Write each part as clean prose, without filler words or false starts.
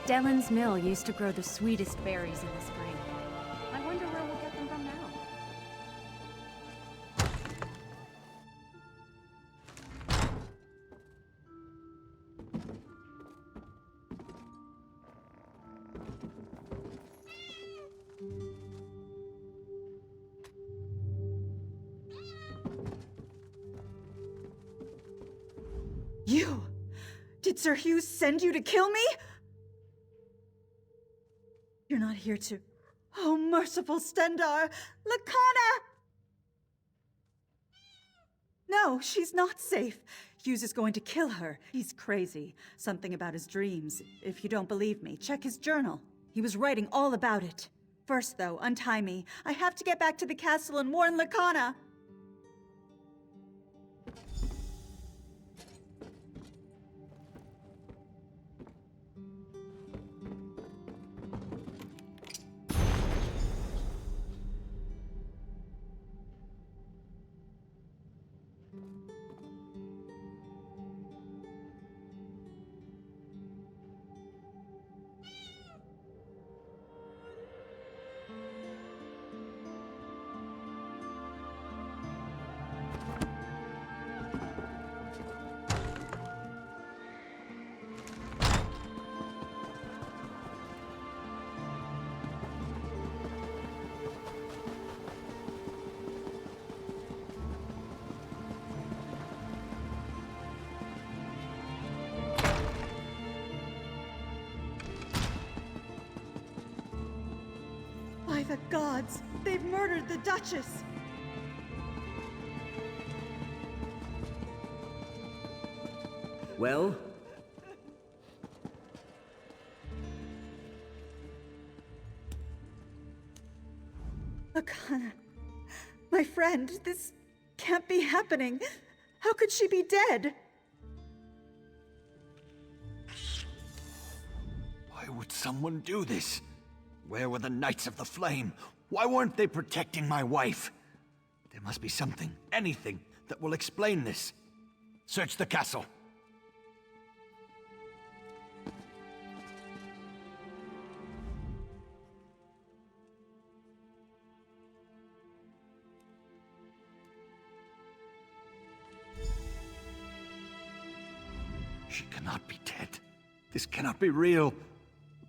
Stellan's mill used to grow the sweetest berries in the spring. I wonder where we'll get them from now. You! Did Sir Hughes send you to kill me? You're not here to... Oh, merciful Stendar! Lakana! No, she's not safe. Hughes is going to kill her. He's crazy. Something about his dreams. If you don't believe me, check his journal. He was writing all about it. First, though, untie me. I have to get back to the castle and warn Lakana. By the gods, they've murdered the Duchess! Well? Lakana, my friend, this can't be happening. How could she be dead? Why would someone do this? Where were the Knights of the Flame? Why weren't they protecting my wife? There must be something, anything, that will explain this. Search the castle. She cannot be dead. This cannot be real.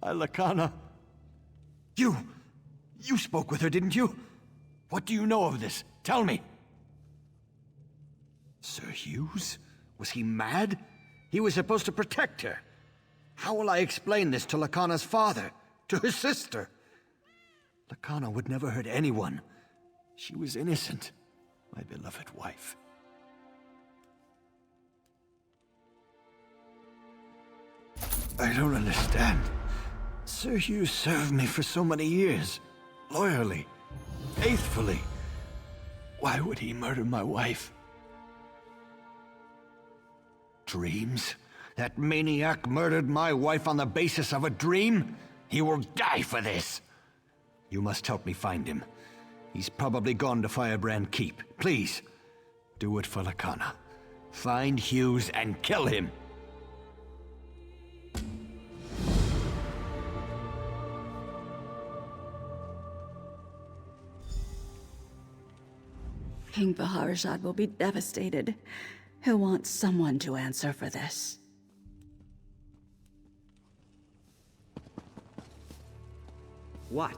Lakana. You spoke with her, didn't you? What do you know of this? Tell me. Sir Hughes? Was he mad? He was supposed to protect her. How will I explain this to Lakana's father? To her sister? Lakana would never hurt anyone. She was innocent. My beloved wife. I don't understand. Sir Hughes served me for so many years. Loyally. Faithfully. Why would he murder my wife? Dreams? That maniac murdered my wife on the basis of a dream? He will die for this. You must help me find him. He's probably gone to Firebrand Keep. Please, do it for Lakana. Find Hughes and kill him. King Baharjad will be devastated. He'll want someone to answer for this. What?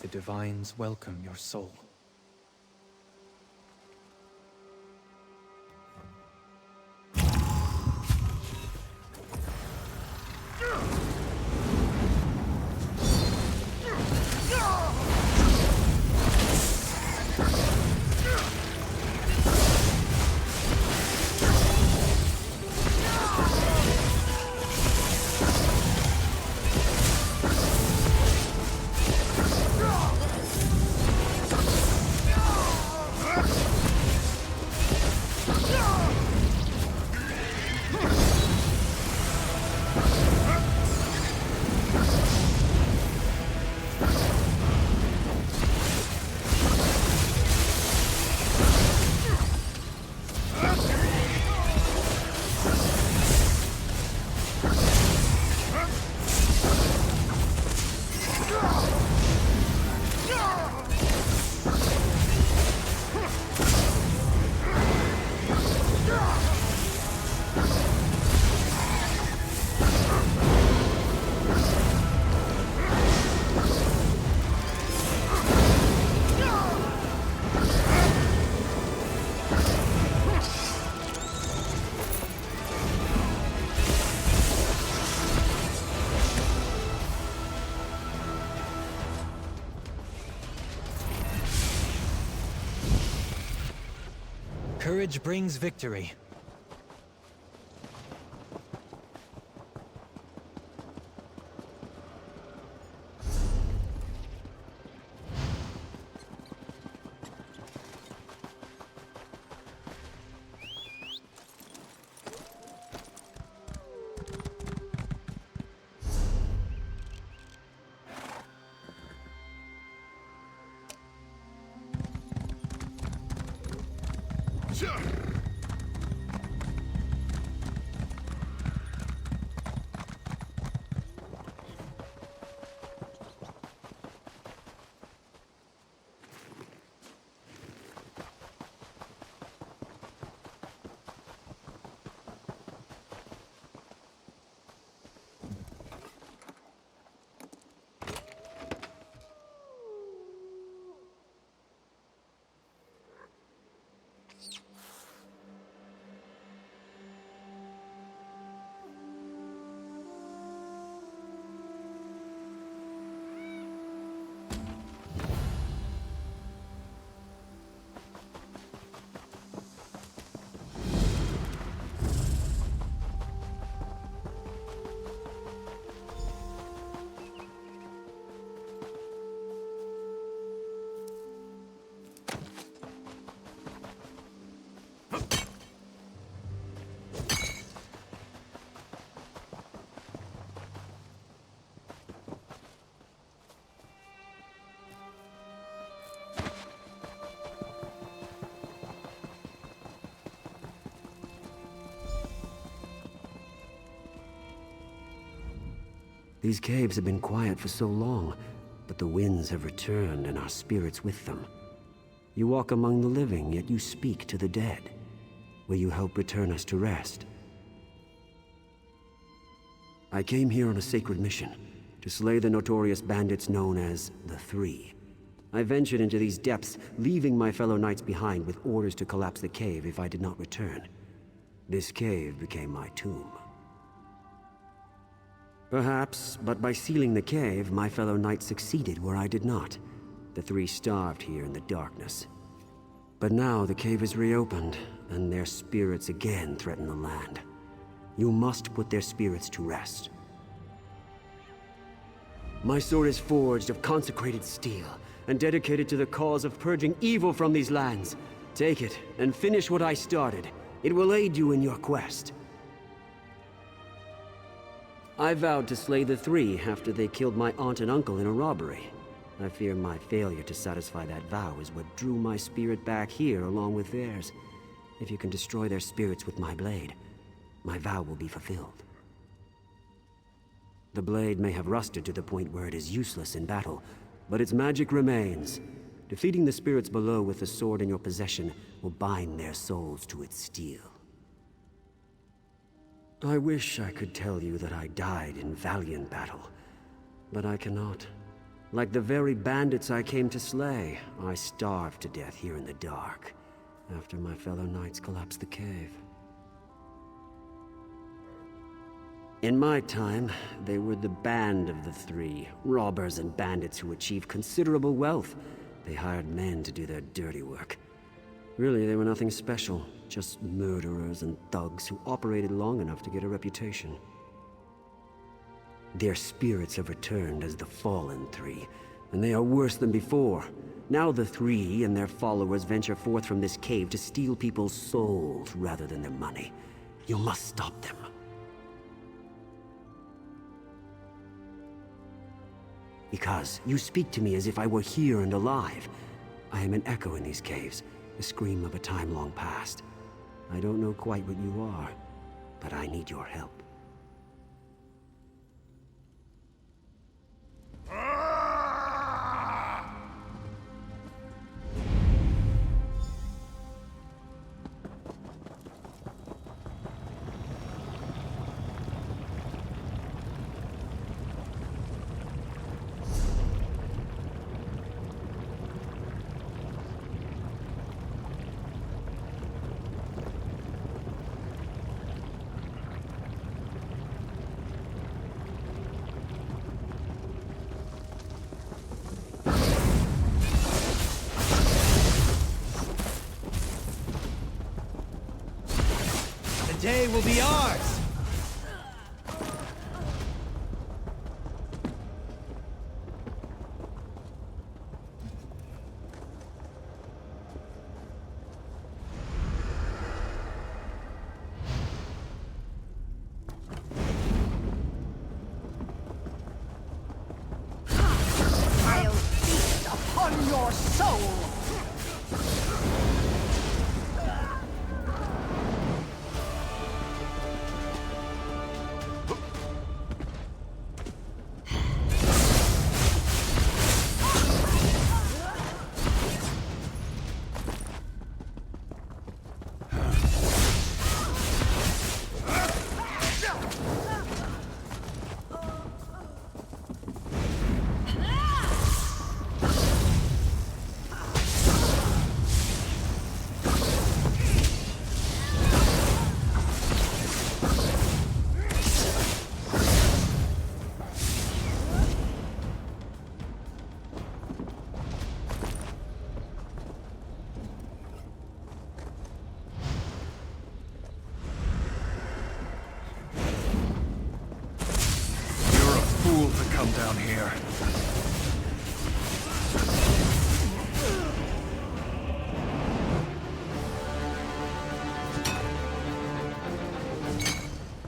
the divines welcome your soul. Courage brings victory. These caves have been quiet for so long, but the winds have returned and our spirits with them. You walk among the living, yet you speak to the dead. Will you help return us to rest? I came here on a sacred mission, to slay the notorious bandits known as the Three. I ventured into these depths, leaving my fellow knights behind with orders to collapse the cave if I did not return. This cave became my tomb. Perhaps, but by sealing the cave, my fellow knights succeeded where I did not. The Three starved here in the darkness. But now the cave is reopened, and their spirits again threaten the land. You must put their spirits to rest. My sword is forged of consecrated steel, and dedicated to the cause of purging evil from these lands. Take it, and finish what I started. It will aid you in your quest. I vowed to slay the Three after they killed my aunt and uncle in a robbery. I fear my failure to satisfy that vow is what drew my spirit back here along with theirs. If you can destroy their spirits with my blade, my vow will be fulfilled. The blade may have rusted to the point where it is useless in battle, but its magic remains. Defeating the spirits below with the sword in your possession will bind their souls to its steel. I wish I could tell you that I died in valiant battle, but I cannot. Like the very bandits I came to slay, I starved to death here in the dark, after my fellow knights collapsed the cave. In my time, they were the band of the three, robbers and bandits who achieved considerable wealth. They hired men to do their dirty work. Really, they were nothing special, just murderers and thugs who operated long enough to get a reputation. Their spirits have returned as the Fallen Three, and they are worse than before. Now the three and their followers venture forth from this cave to steal people's souls rather than their money. You must stop them. Because you speak to me as if I were here and alive. I am an echo in these caves, the scream of a time long past. I don't know quite what you are, but I need your help. The day will be ours! I'll feast upon your soul! To come down here.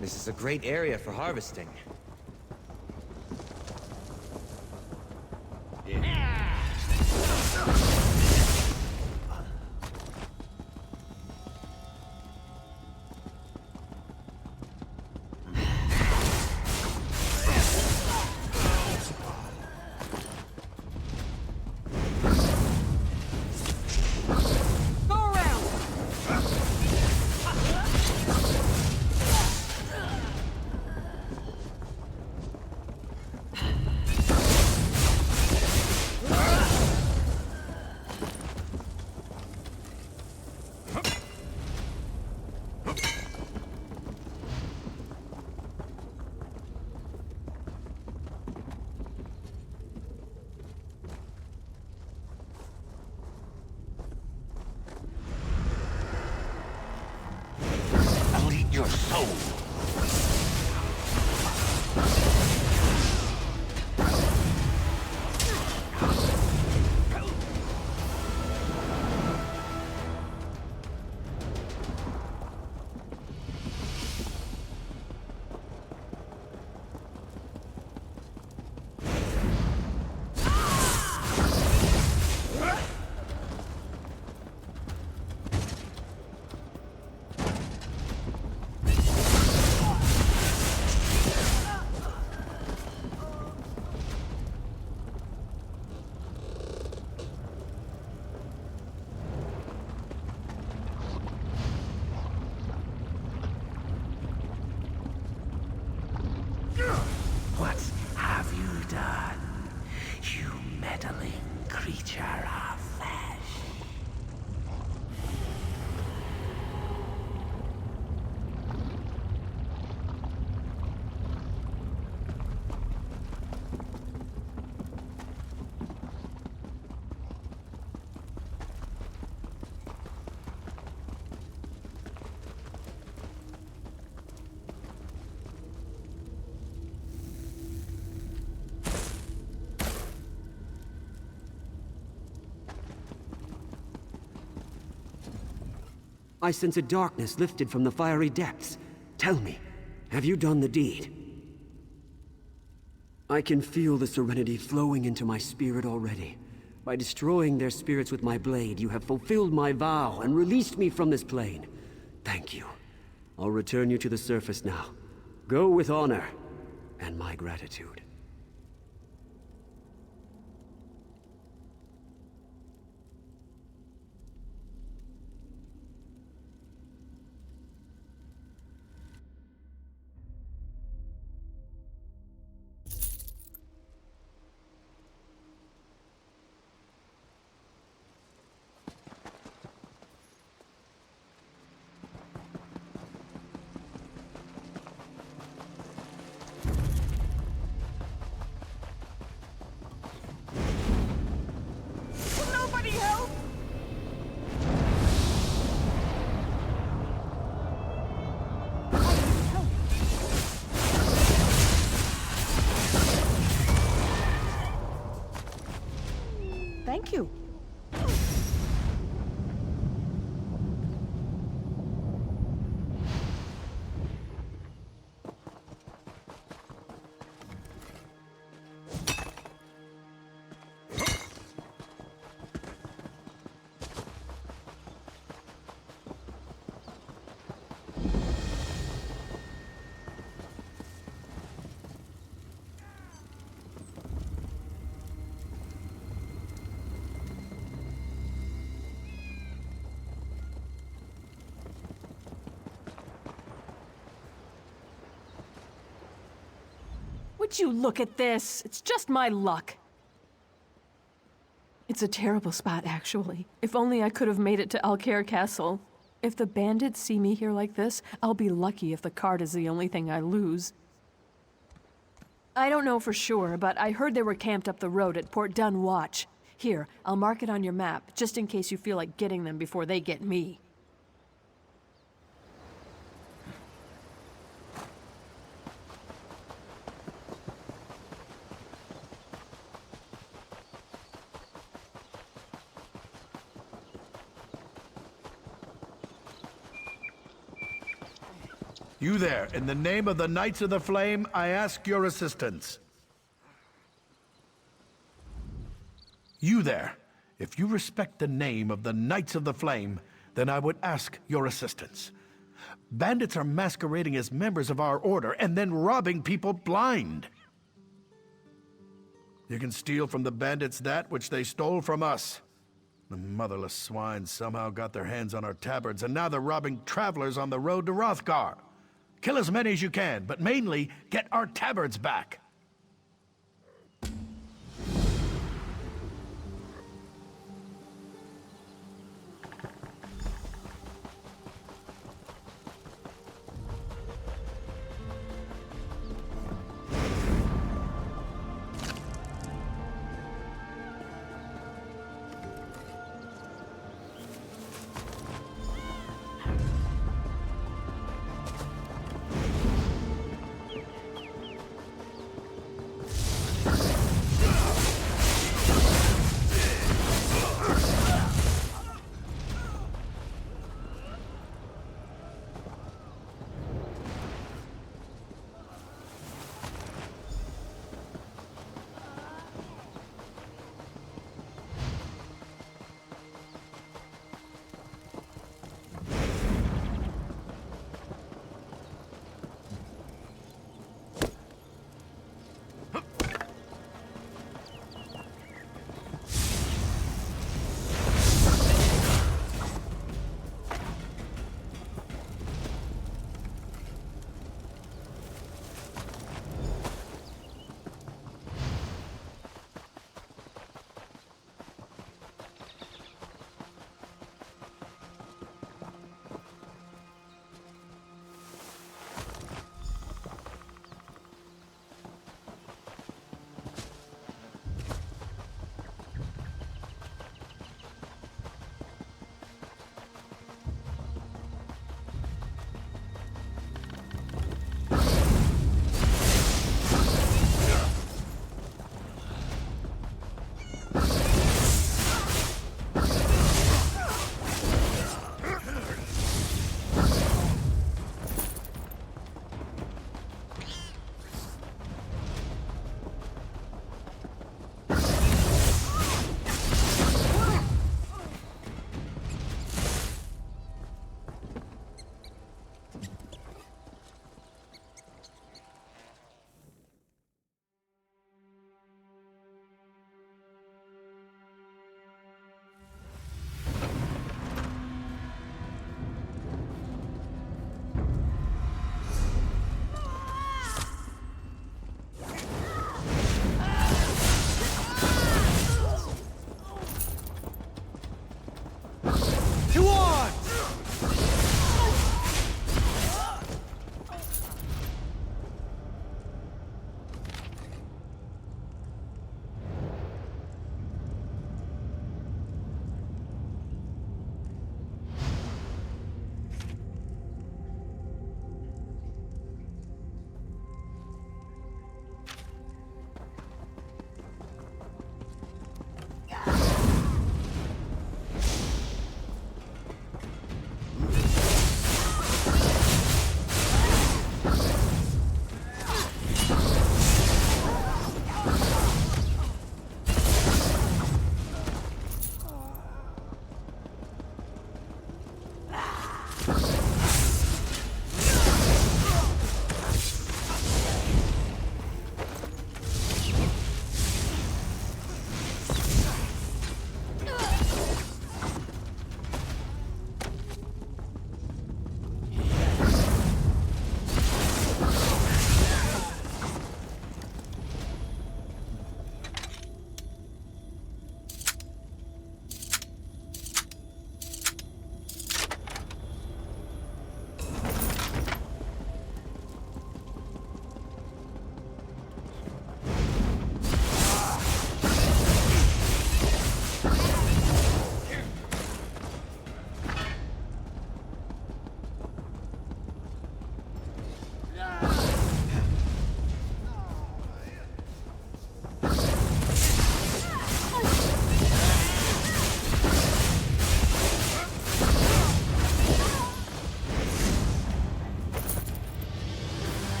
This is a great area for harvesting. I sense a darkness lifted from the fiery depths. Tell me, have you done the deed? I can feel the serenity flowing into my spirit already. By destroying their spirits with my blade, you have fulfilled my vow and released me from this plane. Thank you. I'll return you to the surface now. Go with honor and my gratitude. Thank you. Would you look at this? It's just my luck. It's a terrible spot, actually. If only I could have made it to Alcaire Castle. If the bandits see me here like this, I'll be lucky if the cart is the only thing I lose. I don't know for sure, but I heard they were camped up the road at Port Dun Watch. Here, I'll mark it on your map, just in case you feel like getting them before they get me. You there, in the name of the Knights of the Flame, I ask your assistance. You there, if you respect the name of the Knights of the Flame, then I would ask your assistance. Bandits are masquerading as members of our order and then robbing people blind. You can steal from the bandits that which they stole from us. The motherless swine somehow got their hands on our tabards, and now they're robbing travelers on the road to Rothgar. Kill as many as you can, but mainly get our tabards back.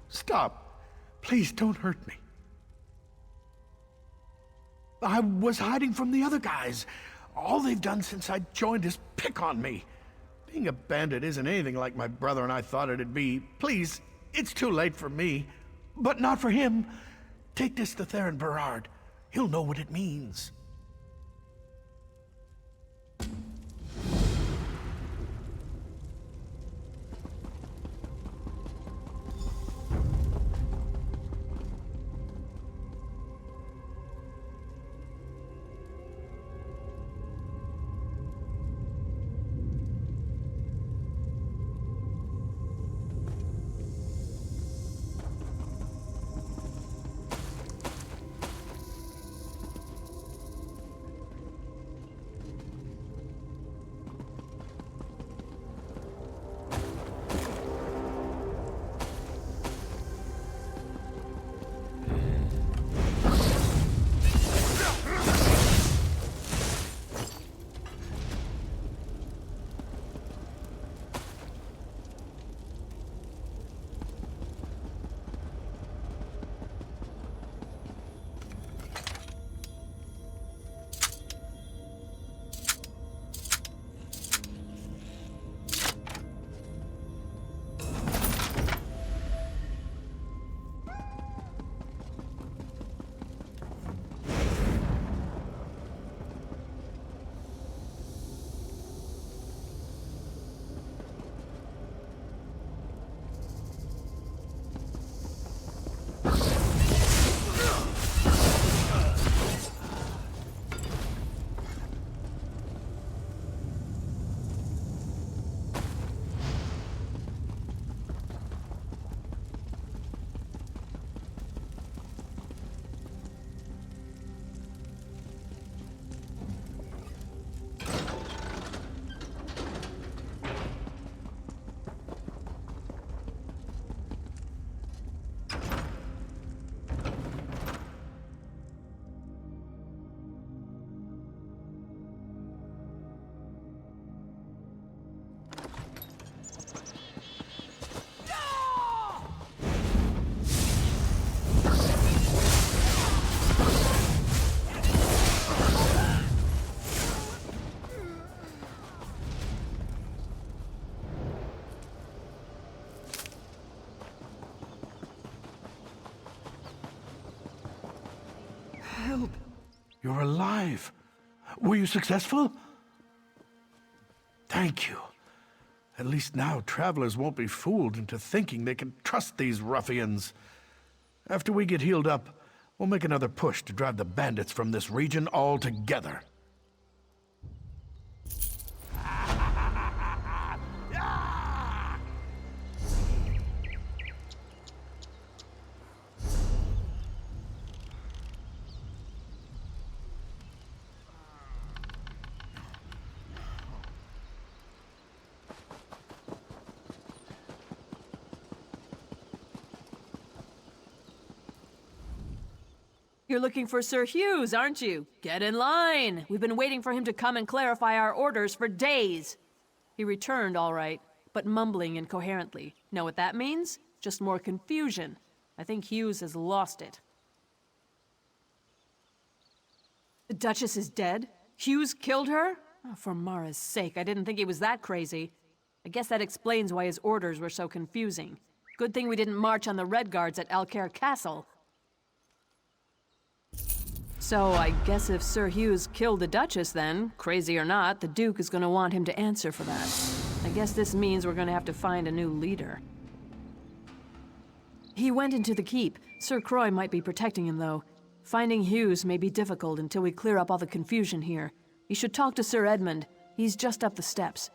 Stop. Please don't hurt me. I was hiding from the other guys. All they've done since I joined is pick on me. Being a bandit isn't anything like my brother and I thought it'd be. Please, it's too late for me. But not for him. Take this to Theron Berard. He'll know what it means. Help. You're alive. Were you successful? Thank you. At least now travelers won't be fooled into thinking they can trust these ruffians. After we get healed up, we'll make another push to drive the bandits from this region altogether. You're looking for Sir Hughes, aren't you? Get in line! We've been waiting for him to come and clarify our orders for days. He returned, all right, but mumbling incoherently. Know what that means? Just more confusion. I think Hughes has lost it. The Duchess is dead? Hughes killed her? Oh, for Mara's sake, I didn't think he was that crazy. I guess that explains why his orders were so confusing. Good thing we didn't march on the Red Guards at Alcaire Castle. So, I guess if Sir Hughes killed the Duchess then, crazy or not, the Duke is gonna want him to answer for that. I guess this means we're gonna have to find a new leader. He went into the keep. Sir Croix might be protecting him, though. Finding Hughes may be difficult until we clear up all the confusion here. You should talk to Sir Edmund. He's just up the steps.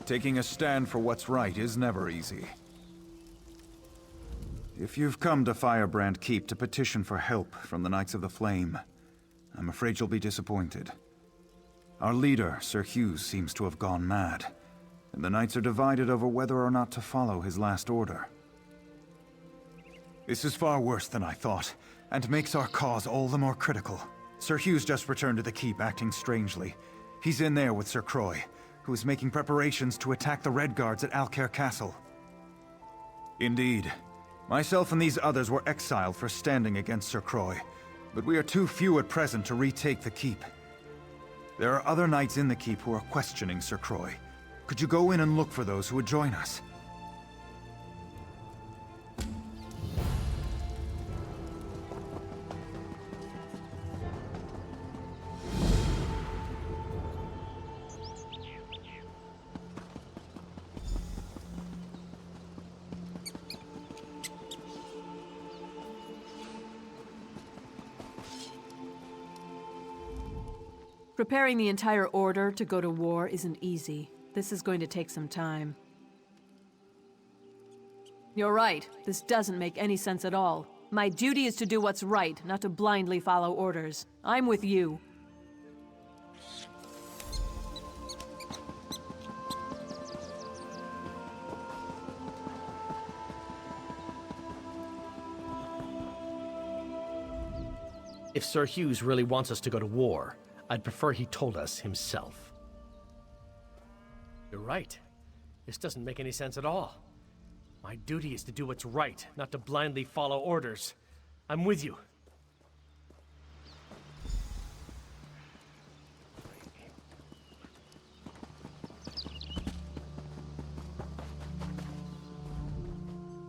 Taking a stand for what's right is never easy. If you've come to Firebrand Keep to petition for help from the Knights of the Flame, I'm afraid you'll be disappointed. Our leader, Sir Hughes, seems to have gone mad, and the Knights are divided over whether or not to follow his last order. This is far worse than I thought. and makes our cause all the more critical. Sir Hughes just returned to the keep, acting strangely. He's in there with Sir Croix, who is making preparations to attack the Red Guards at Alcaire Castle. Indeed. Myself and these others were exiled for standing against Sir Croix, but we are too few at present to retake the keep. There are other knights in the keep who are questioning Sir Croix. Could you go in and look for those who would join us? Preparing the entire order to go to war isn't easy. This is going to take some time. You're right. This doesn't make any sense at all. My duty is to do what's right, not to blindly follow orders. I'm with you. If Sir Hughes really wants us to go to war, I'd prefer he told us himself. You're right. This doesn't make any sense at all. My duty is to do what's right, not to blindly follow orders. I'm with you.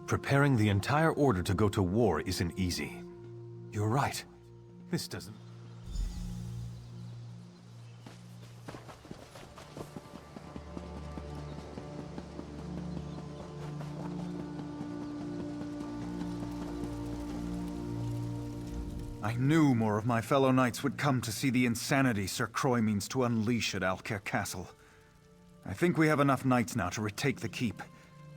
Preparing the entire order to go to war isn't easy. You're right. This doesn't... I knew more of my fellow knights would come to see the insanity Sir Croix means to unleash at Alcaire Castle. I think we have enough knights now to retake the keep.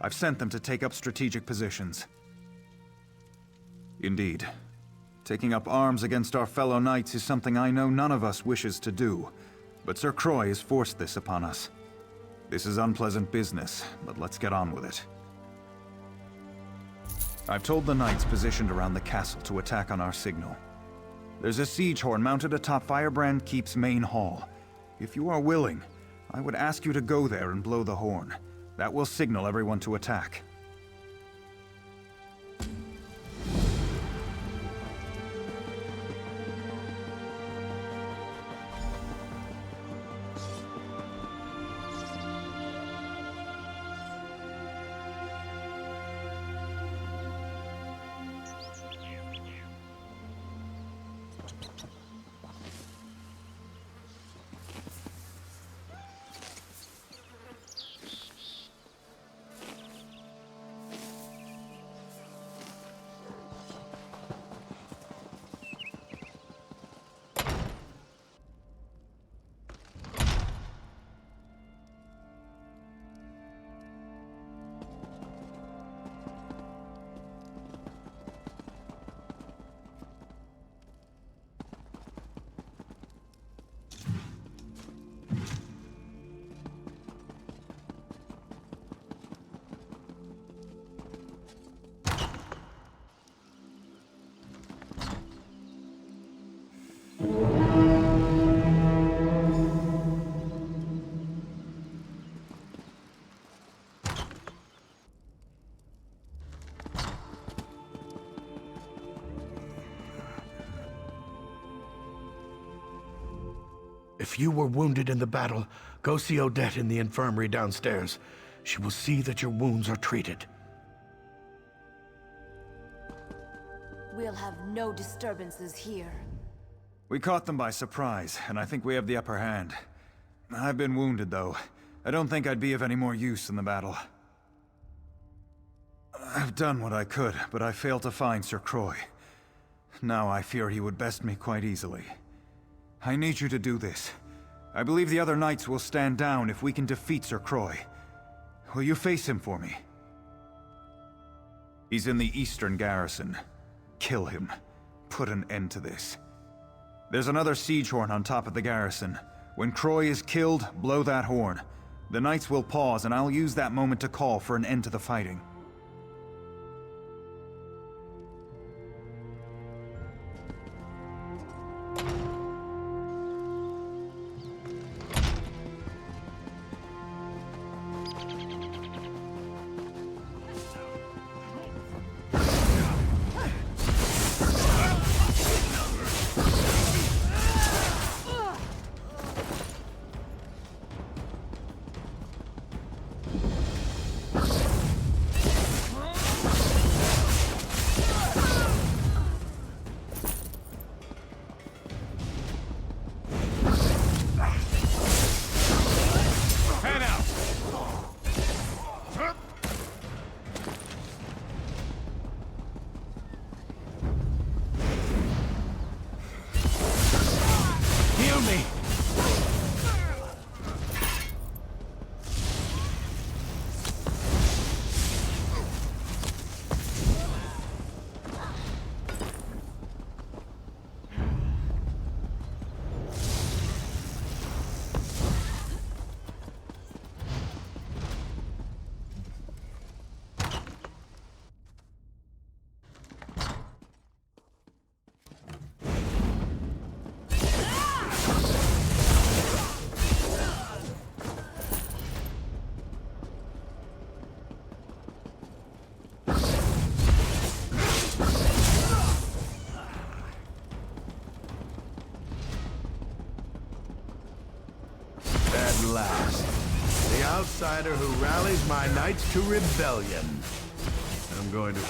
I've sent them to take up strategic positions. Indeed. Taking up arms against our fellow knights is something I know none of us wishes to do, but Sir Croix has forced this upon us. This is unpleasant business, but let's get on with it. I've told the knights positioned around the castle to attack on our signal. There's a siege horn mounted atop Firebrand Keep's main hall. If you are willing, I would ask you to go there and blow the horn. That will signal everyone to attack. If you were wounded in the battle, go see Odette in the infirmary downstairs. She will see that your wounds are treated. We'll have no disturbances here. We caught them by surprise, and I think we have the upper hand. I've been wounded, though. I don't think I'd be of any more use in the battle. I've done what I could, but I failed to find Sir Croix. Now I fear he would best me quite easily. I need you to do this. I believe the other knights will stand down if we can defeat Sir Croix. Will you face him for me? He's in the eastern garrison. Kill him. Put an end to this. There's another siege horn on top of the garrison. When Croix is killed, blow that horn. The knights will pause, and I'll use that moment to call for an end to the fighting. outsider who rallies my knights to rebellion. I'm going to...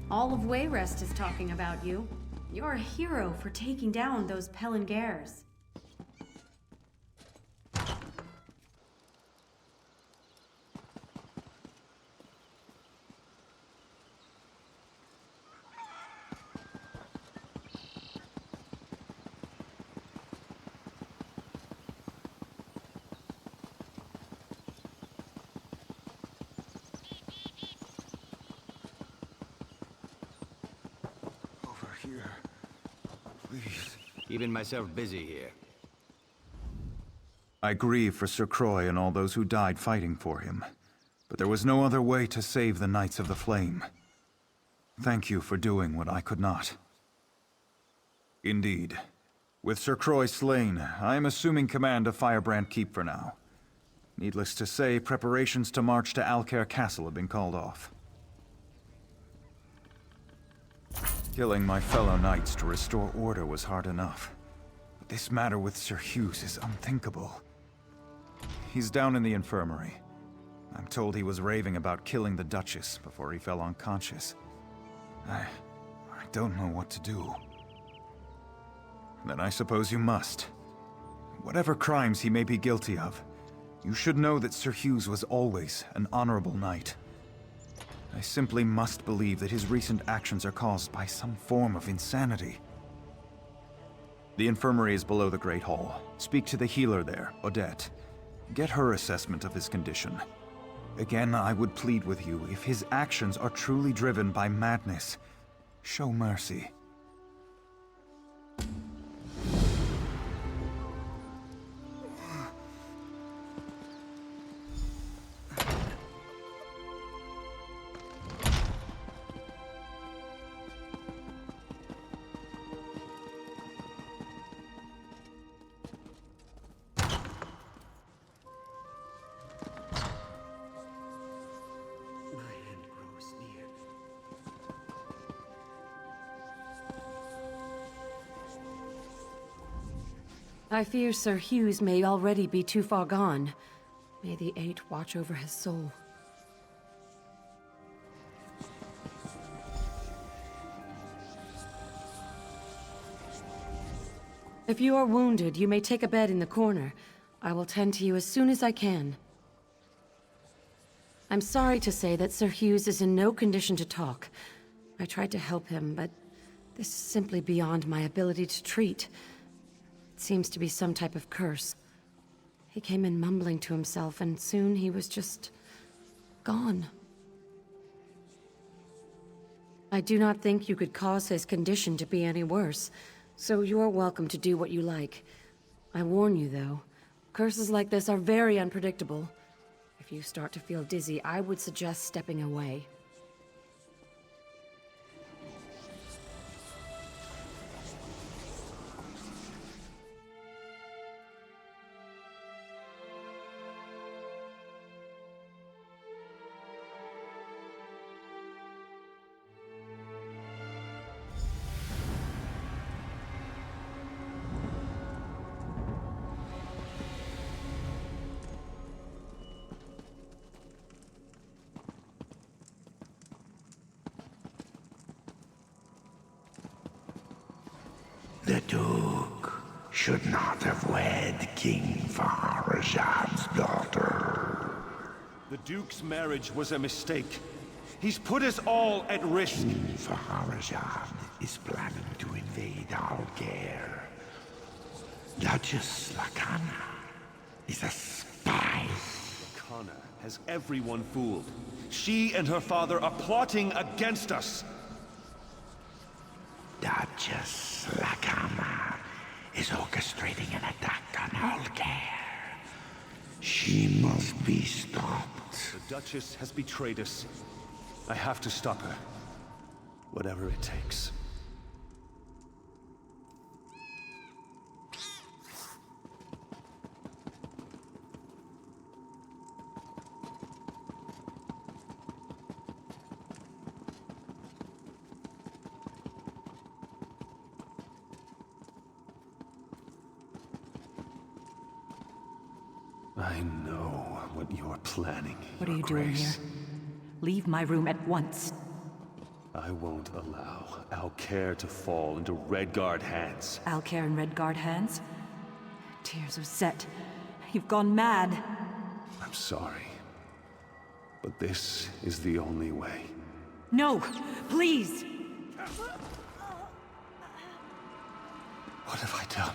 All of Wayrest is talking about you. You're a hero for taking down those Pelengers. Here. Please. Keeping myself busy here. I grieve for Sir Croix and all those who died fighting for him, but there was no other way to save the Knights of the Flame. Thank you for doing what I could not. Indeed. With Sir Croix slain, I am assuming command of Firebrand Keep for now. Needless to say, preparations to march to Alcaire Castle have been called off. Killing my fellow knights to restore order was hard enough. But this matter with Sir Hughes is unthinkable. He's down in the infirmary. I'm told he was raving about killing the Duchess before he fell unconscious. I don't know what to do. Then I suppose you must. Whatever crimes he may be guilty of, you should know that Sir Hughes was always an honorable knight. I simply must believe that his recent actions are caused by some form of insanity. The infirmary is below the Great Hall. Speak to the healer there, Odette. Get her assessment of his condition. Again, I would plead with you, if his actions are truly driven by madness, show mercy. I fear Sir Hughes may already be too far gone. May the Eight watch over his soul. If you are wounded, you may take a bed in the corner. I will tend to you as soon as I can. I'm sorry to say that Sir Hughes is in no condition to talk. I tried to help him, but this is simply beyond my ability to treat. It seems to be some type of curse. He came in mumbling to himself, and soon he was just... gone. I do not think you could cause his condition to be any worse, so you are welcome to do what you like. I warn you, though, curses like this are very unpredictable. If you start to feel dizzy, I would suggest stepping away. The Duke should not have wed King Farazad's daughter. The Duke's marriage was a mistake. He's put us all at risk. King Farazad is planning to invade Alcaire. Duchess Lacana is a spy. Lacana has everyone fooled. She and her father are plotting against us. Duchess Lakama is orchestrating an attack on Alcair. She must be stopped. The Duchess has betrayed us. I have to stop her. Whatever it takes. I know what you're planning. What are you doing here? Leave my room at once. I won't allow Alcair to fall into Redguard hands. Alcair in Redguard hands? Tears of Set. You've gone mad. I'm sorry. But this is the only way. No! Please! What have I done?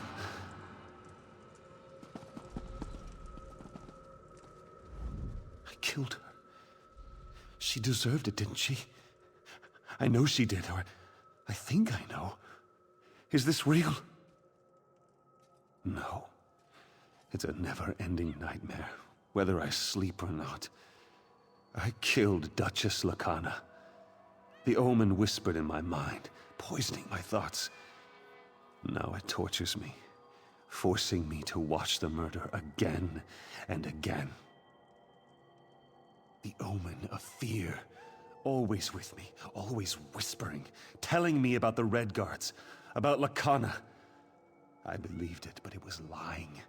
I killed her. She deserved it, didn't she? I know she did, or I think I know. Is this real? No. It's a never-ending nightmare, whether I sleep or not. I killed Duchess Lakana. The omen whispered in my mind, poisoning my thoughts. Now it tortures me, forcing me to watch the murder again and again. The omen of fear, always with me, always whispering, telling me about the Redguards, about Lakana. I believed it, but it was lying.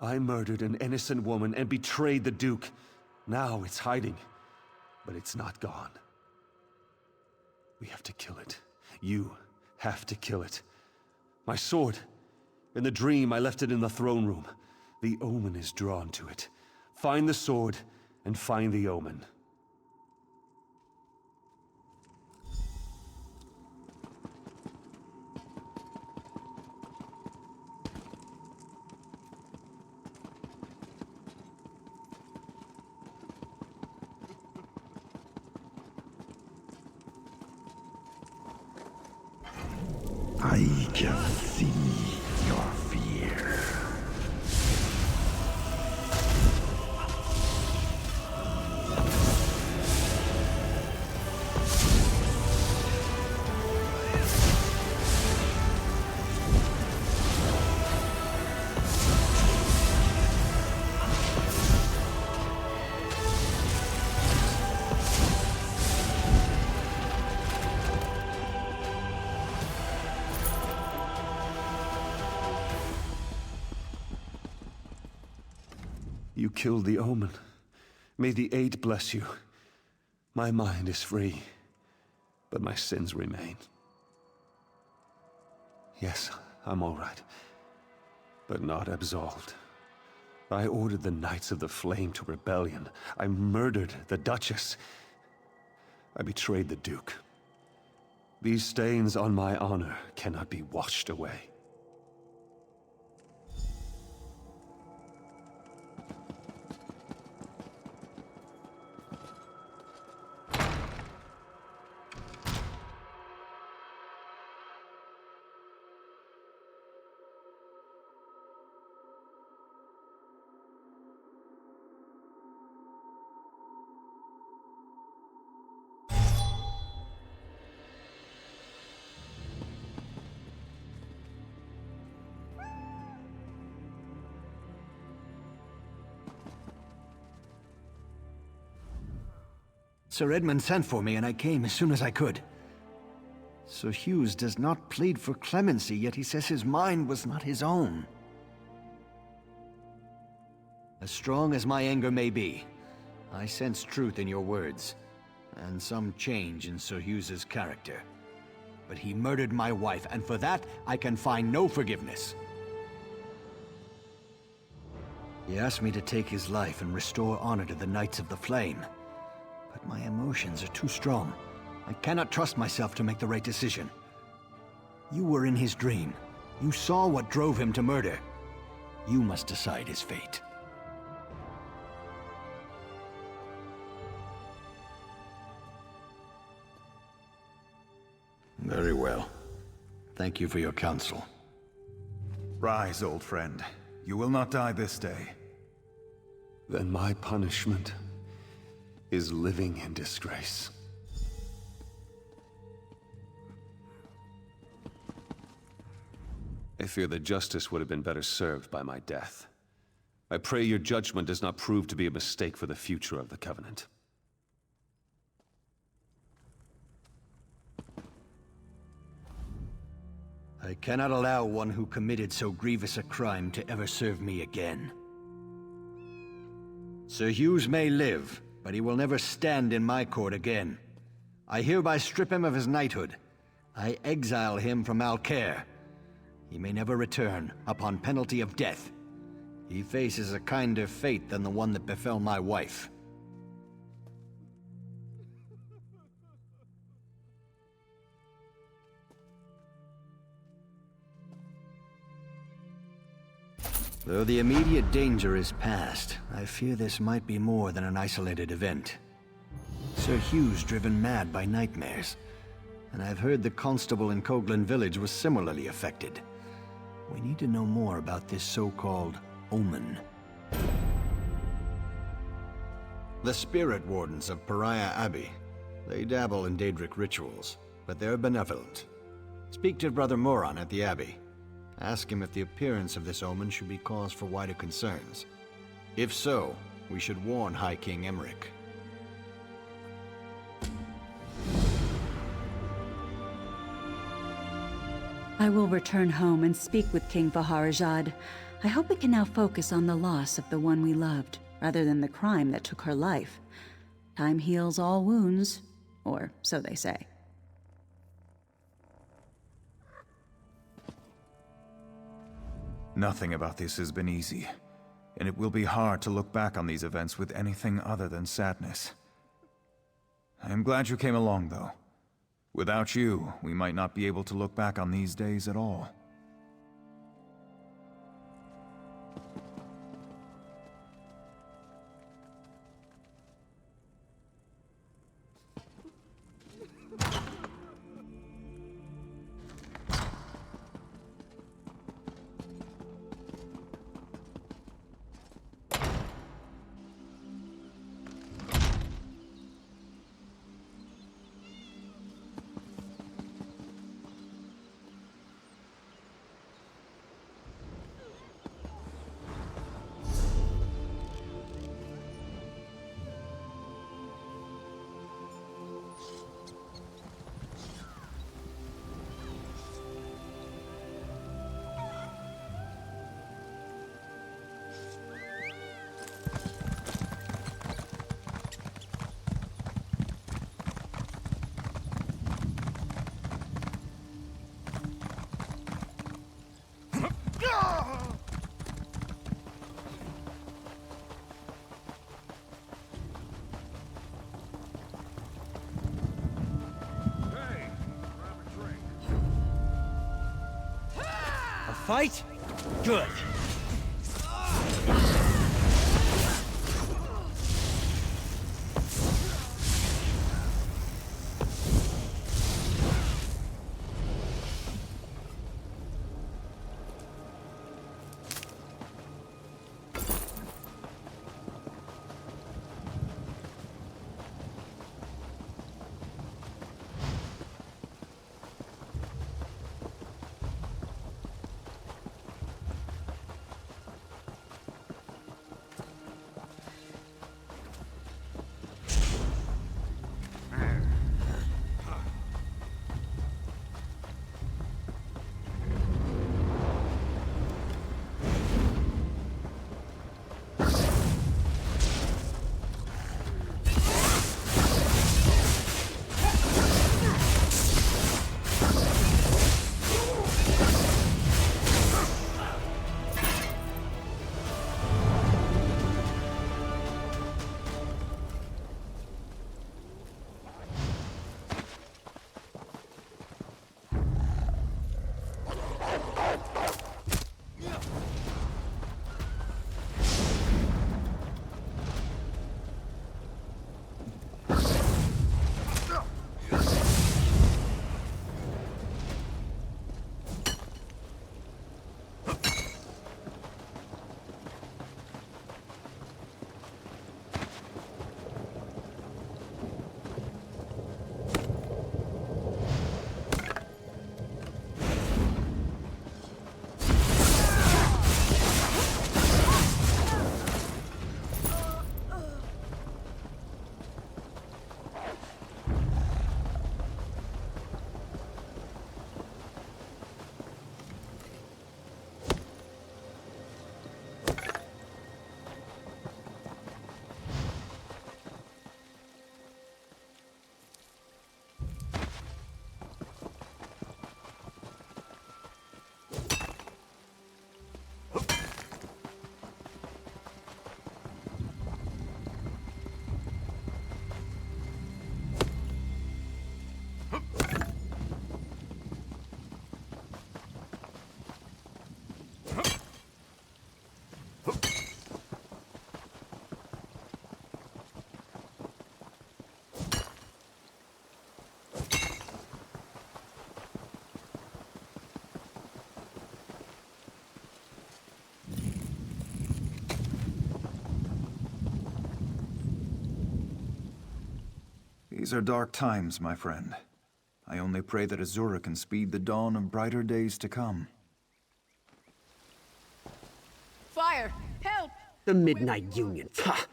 I murdered an innocent woman and betrayed the Duke. Now it's hiding, but it's not gone. We have to kill it. You have to kill it. My sword. In the dream, I left it in the throne room. The omen is drawn to it. Find the sword and find the omen. I can see your fear. You killed the omen. May the Eight bless you. My mind is free, but my sins remain. Yes, I'm all right, but not absolved. I ordered the Knights of the Flame to rebellion. I murdered the Duchess. I betrayed the Duke. These stains on my honor cannot be washed away. Sir Edmund sent for me, and I came as soon as I could. Sir Hughes does not plead for clemency, yet he says his mind was not his own. As strong as my anger may be, I sense truth in your words, and some change in Sir Hughes's character. But he murdered my wife, and for that, I can find no forgiveness. He asked me to take his life and restore honor to the Knights of the Flame. But my emotions are too strong. I cannot trust myself to make the right decision. You were in his dream. You saw what drove him to murder. You must decide his fate. Very well. Thank you for your counsel. Rise, old friend. You will not die this day. Then my punishment is living in disgrace. I fear that justice would have been better served by my death. I pray your judgment does not prove to be a mistake for the future of the Covenant. I cannot allow one who committed so grievous a crime to ever serve me again. Sir Hughes may live, but he will never stand in my court again. I hereby strip him of his knighthood. I exile him from Alcaire. He may never return, upon penalty of death. He faces a kinder fate than the one that befell my wife. Though the immediate danger is past, I fear this might be more than an isolated event. Sir Hughes driven mad by nightmares, and I've heard the constable in Coghlan village was similarly affected. We need to know more about this so-called omen. The spirit wardens of Pariah Abbey. They dabble in Daedric rituals, but they're benevolent. Speak to Brother Moron at the Abbey. Ask him if the appearance of this omen should be cause for wider concerns. If so, we should warn High King Emmerich. I will return home and speak with King Faharajad. I hope we can now focus on the loss of the one we loved, rather than the crime that took her life. Time heals all wounds, or so they say. Nothing about this has been easy, and it will be hard to look back on these events with anything other than sadness. I am glad you came along, though. Without you, we might not be able to look back on these days at all. Fight? Good. These are dark times, my friend. I only pray that Azura can speed the dawn of brighter days to come. Fire! Help! The Midnight Union. Ha!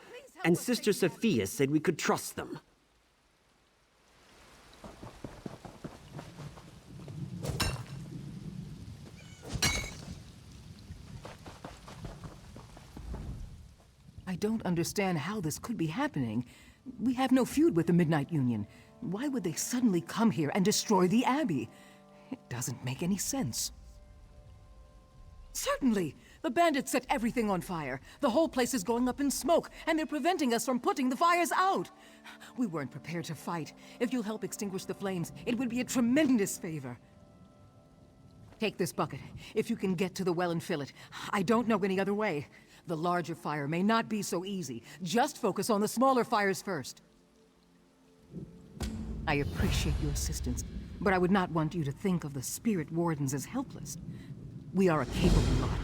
And Sister Sophia said we could trust them. I don't understand how this could be happening. We have no feud with the Midnight Union. Why would they suddenly come here and destroy the Abbey? It doesn't make any sense. Certainly! The bandits set everything on fire. The whole place is going up in smoke, and they're preventing us from putting the fires out. We weren't prepared to fight. If you'll help extinguish the flames, it would be a tremendous favor. Take this bucket. If you can get to the well and fill it. I don't know any other way. The larger fire may not be so easy. Just focus on the smaller fires first. I appreciate your assistance, but I would not want you to think of the Spirit Wardens as helpless. We are a capable lot.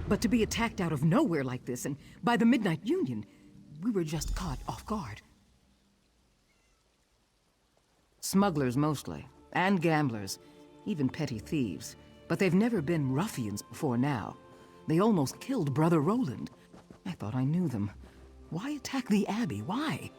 But to be attacked out of nowhere like this, and by the Midnight Union, we were just caught off guard. Smugglers mostly, and gamblers, even petty thieves. But they've never been ruffians before now. They almost killed Brother Roland. I thought I knew them. Why attack the Abbey? Why?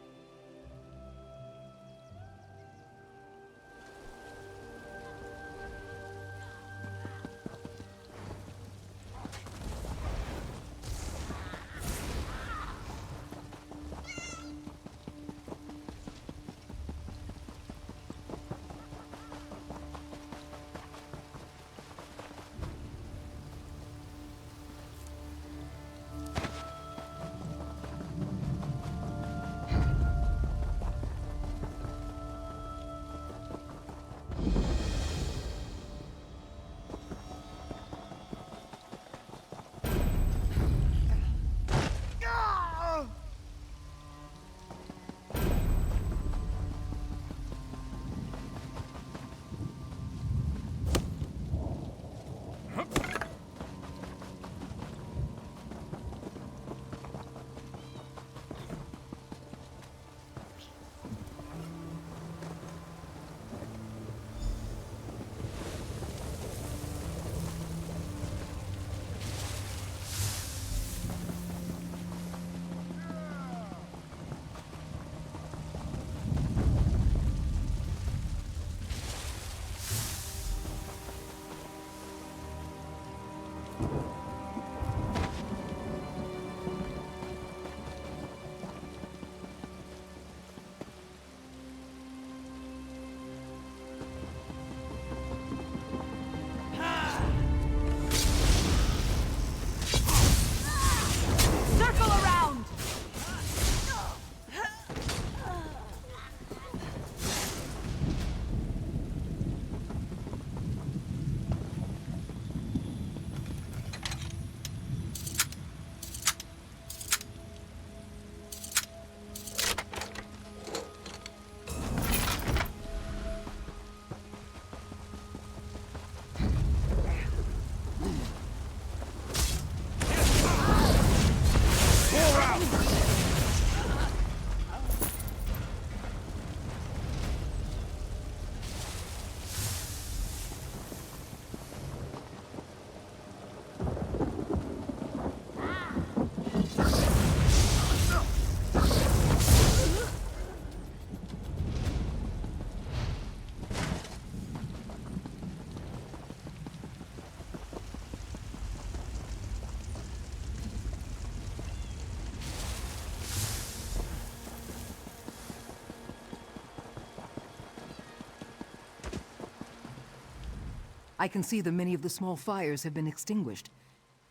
I can see that many of the small fires have been extinguished.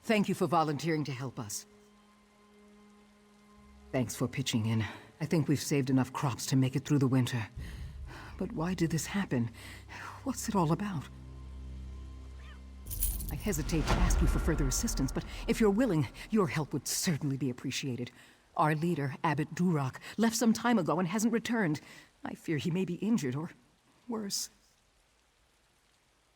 Thank you for volunteering to help us. Thanks for pitching in. I think we've saved enough crops to make it through the winter. But why did this happen? What's it all about? I hesitate to ask you for further assistance, but if you're willing, your help would certainly be appreciated. Our leader, Abbot Duroc, left some time ago and hasn't returned. I fear he may be injured or worse.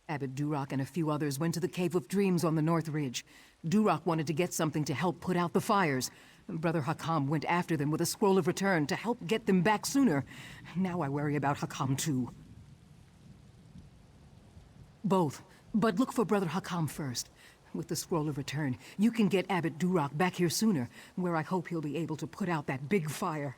Abbot Duroc and a few others went to the Cave of Dreams on the North Ridge. Duroc wanted to get something to help put out the fires. Brother Hakam went after them with a scroll of return to help get them back sooner. Now I worry about Hakam too. Both, but look for Brother Hakam first. With the scroll of return, you can get Abbot Durock back here sooner, where I hope he'll be able to put out that big fire.